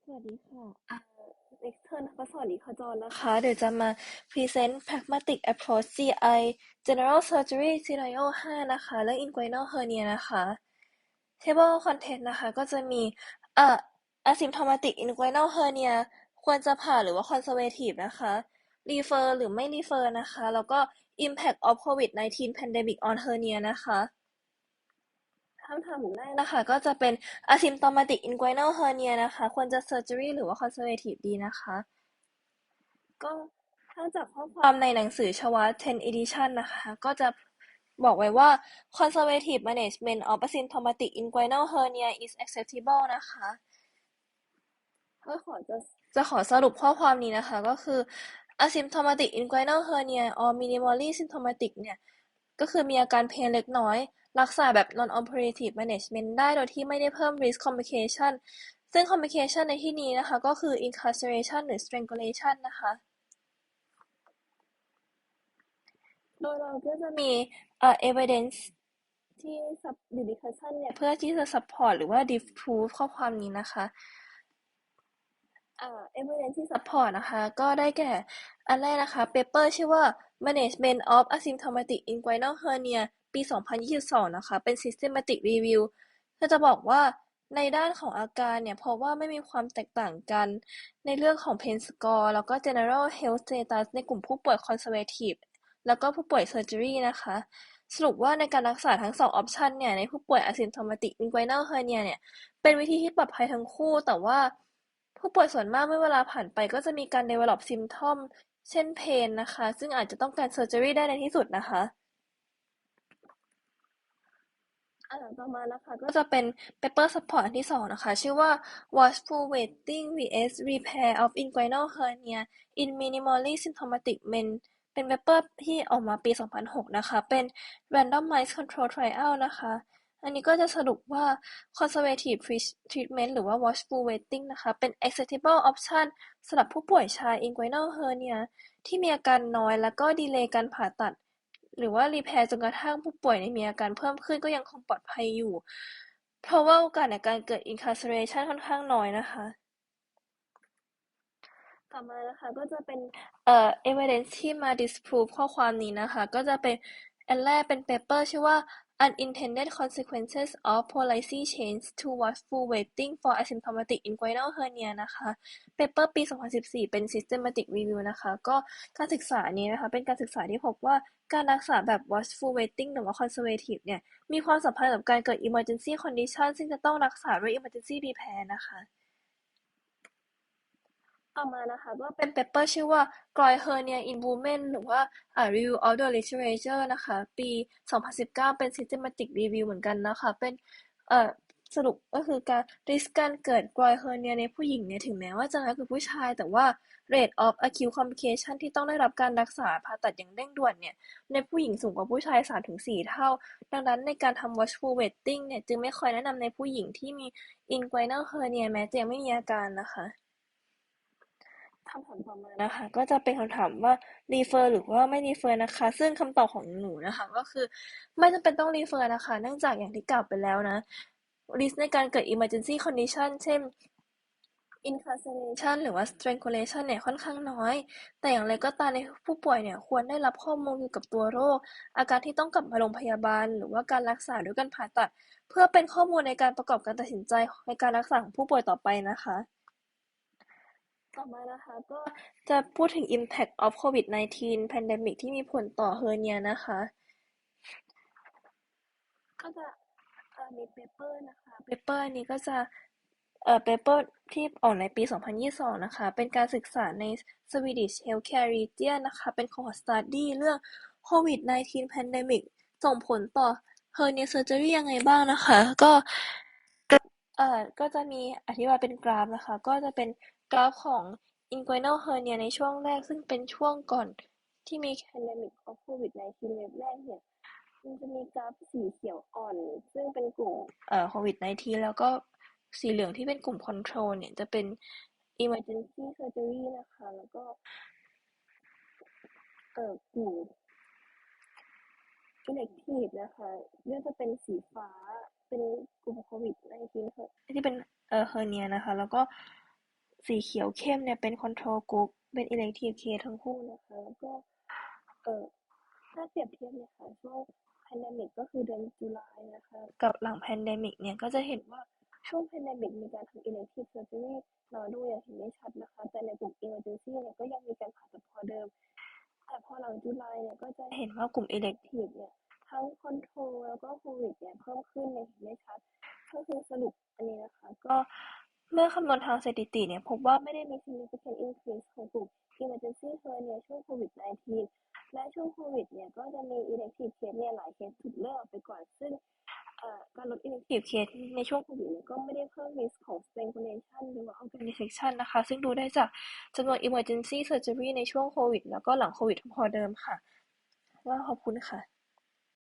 สวัสดีค่ะnext turn นะคะสวัสดีค่ะจอห์นนะคะเดี๋ยวจะมา present pragmatic approach GI general surgery scenario 5นะคะเรื่อง inguinal hernia นะคะ table content นะคะก็จะมีasymptomatic inguinal hernia ควรจะผ่าหรือว่า conservative นะคะ refer หรือไม่ refer นะคะแล้วก็ impact of COVID-19 pandemic on hernia นะคะคำถามแรกนะคะก็จะเป็น asymptomatic inguinal hernia นะคะควรจะ surgery หรือว่า conservative ดีนะคะก็ถ้าจากข้อความในหนังสือชวา10 edition นะคะก็จะบอกไว้ว่า conservative management of asymptomatic inguinal hernia is acceptable นะคะก็ขอสรุปข้อความนี้นะคะก็คือ asymptomatic inguinal hernia or minimally symptomatic เนี่ยก็คือมีอาการเพนเล็กน้อยรักษาแบบ non-operative management ได้โดยที่ไม่ได้เพิ่ม risk complication ซึ่ง complication ในที่นี้นะคะก็คือ incarceration หรือ strangulation นะคะโดยเราก็จะมีevidence ที่ discussion เนี่ยเพื่อที่จะ support หรือว่า disprove ข้อความนี้นะคะ evidence ที่ support นะคะก็ได้แก่อันแรกนะคะ paper ชื่อว่า management of asymptomatic inguinal hernia ปี2022นะคะเป็น systematic review ก็จะบอกว่าในด้านของอาการเนี่ยเพราะว่าไม่มีความแตกต่างกันในเรื่องของ pain score แล้วก็ general health status ในกลุ่มผู้ป่วย conservative แล้วก็ผู้ป่วย surgery นะคะสรุปว่าในการรักษาทั้งสอง option เนี่ยในผู้ป่วย asymptomatic inguinal hernia เนี่ยเป็นวิธีที่ปลอดภัยทั้งคู่แต่ว่าผู้ป่วยส่วนมากเมื่อเวลาผ่านไปก็จะมีการ develop symptom เช่น pain นะคะซึ่งอาจจะต้องการ surgery ได้ในที่สุดนะคะต่อมานะคะก็จะเป็น paper support อันที่สองนะคะชื่อว่า watchful waiting vs repair of inguinal hernia in minimally symptomatic men เป็น paper ที่ออกมาปี2006นะคะเป็น randomized control trial นะคะอันนี้ก็จะสรุปว่า conservative treatment หรือว่า watchful waiting นะคะเป็น acceptable option สำหรับผู้ป่วยชาย inguinal hernia ที่มีอาการน้อยแล้วก็ดีเลย์การผ่าตัดหรือว่ารีแพร์จนกระทั่งผู้ป่วยมีอาการเพิ่มขึ้นก็ยังคงปลอดภัยอยู่เพราะว่าโอกาสในการเกิด incarceration ค่อนข้างน้อยนะคะต่อมานะคะก็จะเป็นevidence ที่มา disprove ข้อความนี้นะคะก็จะเป็นอันแรกเป็น paper ชื่อว่า unintended consequences of policy change to watchful waiting for asymptomatic inguinal hernia นะคะ paper ปี2014เป็น systematic review นะคะก็การศึกษานี้นะคะเป็นการศึกษาที่พบว่าการรักษาแบบ watchful waiting หรือว่า conservative เนี่ยมีความสัมพันธ์กับการเกิด emergency condition ซึ่งจะต้องรักษาด้วย emergency repair นะคะต่อมานะคะก็เป็น paper ชื่อว่า Groin Hernia in Women หรือว่าReview of the Literature นะคะปี2019เป็น systematic review เหมือนกันนะคะเป็นเอ่อสรุปก็คือการ risk การเกิด groin hernia ในผู้หญิงเนี่ยถึงแม้ว่าจะน้อยกว่าผู้ชายแต่ว่า rate of acute complication ที่ต้องได้รับการรักษาผ่าตัดอย่างเร่งด่วนเนี่ยในผู้หญิงสูงกว่าผู้ชาย3-4เท่าดังนั้นในการทำ watchful waiting เนี่ยจึงไม่ค่อยแนะนำในผู้หญิงที่มี inguinal hernia แม้จะยังไม่มีอาการนะคะ คำถามต่อมานะคะก็จะเป็นคำถามว่า refer หรือว่าไม่ refer นะคะซึ่งคำตอบของหนูนะคะก็คือไม่จำเป็นต้อง refer นะคะเนื่องจากอย่างที่กล่าวไปแล้วนะ risk ในการเกิด emergency condition เช่น incarceration หรือว่า strangulation เนี่ยค่อนข้างน้อยแต่อย่างไรก็ตามในผู้ป่วยเนี่ยควรได้รับข้อมูลเกี่ยวกับตัวโรคอาการที่ต้องกลับมาโรงพยาบาลหรือว่าการรักษาด้วยการผ่าตัดเพื่อเป็นข้อมูลในการประกอบการตัดสินใจในการรักษาของผู้ป่วยต่อไปนะคะ ต่อมานะคะก็จะพูดถึง Impact of COVID-19 Pandemic ที่มีผลต่อ Hernia นะคะก็จะมีเปเปอร์นะคะเปเปอร์นี้ก็จะเปเปอร์ที่ออกในปี2022นะคะเป็นการศึกษาใน Swedish Healthcare Region นะคะเป็น cohort study เรื่อง COVID-19 Pandemic ส่งผลต่อ Hernia Surgery ยังไงบ้างนะคะก็จะมีอธิบายเป็นกราฟนะคะก็จะเป็นกราฟของ inguinal hernia ในช่วงแรกซึ่งเป็นช่วงก่อนที่มี pandemic of COVID-19 เว็บแรกเนี่ยมันจะมีกราฟสีเขียวอ่อนซึ่งเป็นกลุ่มCOVID-19 แล้วก็สีเหลืองที่เป็นกลุ่ม control เนี่ยจะเป็น emergency surgery นะคะแล้วก็กลุ่ม elective นะคะเนี่ยจะเป็นสีฟ้าเป็นกลุ่ม COVID-19 ที่เป็นhernia นะคะแล้วก็ สีเขียวเข้มเนี่ยเป็น control group เป็น elective case ทั้งคู่นะคะแล้วก็เอ่อถ้าเปรียบเทียบเนี่ยค่ะช่วง pandemic ก็คือเดือนตุลานะคะกับหลัง pandemic เนี่ยก็จะเห็นว่าช่วง pandemic มีการทำ elective surgery น้อยลงอย่างเห็นได้ชัดนะคะแต่ในกลุ่ม emergency เนี่ยก็ยังมีการผ่าตัดพอเดิมแต่พอหลังตุลาเนี่ยก็จะเห็นว่ากลุ่ม elective เนี่ยทั้ง control แล้วก็ covid เนี่ยเพิ่มขึ้นอย่างเห็นได้ชัด ก็คือสรุปอันนี้นะคะก็เมื่อคำนวณทางสถิติเนี่ยพบว่าไม่ได้มี significant increase ของกลุ่ม emergency hernia ช่วงโควิด -19 และช่วงโควิดเนี่ยก็จะมี elective case เนี่ยหลายเคสถูกเลิกออกไปก่อนซึ่งการลด elective case ในช่วงโควิดเนี่ยก็ไม่ได้เพิ่ม risk ของ strangulation หรือว่า organ dissection นะคะซึ่งดูได้จากจำนวน emergency surgery ในช่วงโควิดแล้วก็หลังโควิดพอเดิมค่ะว่าขอบคุณค่ะ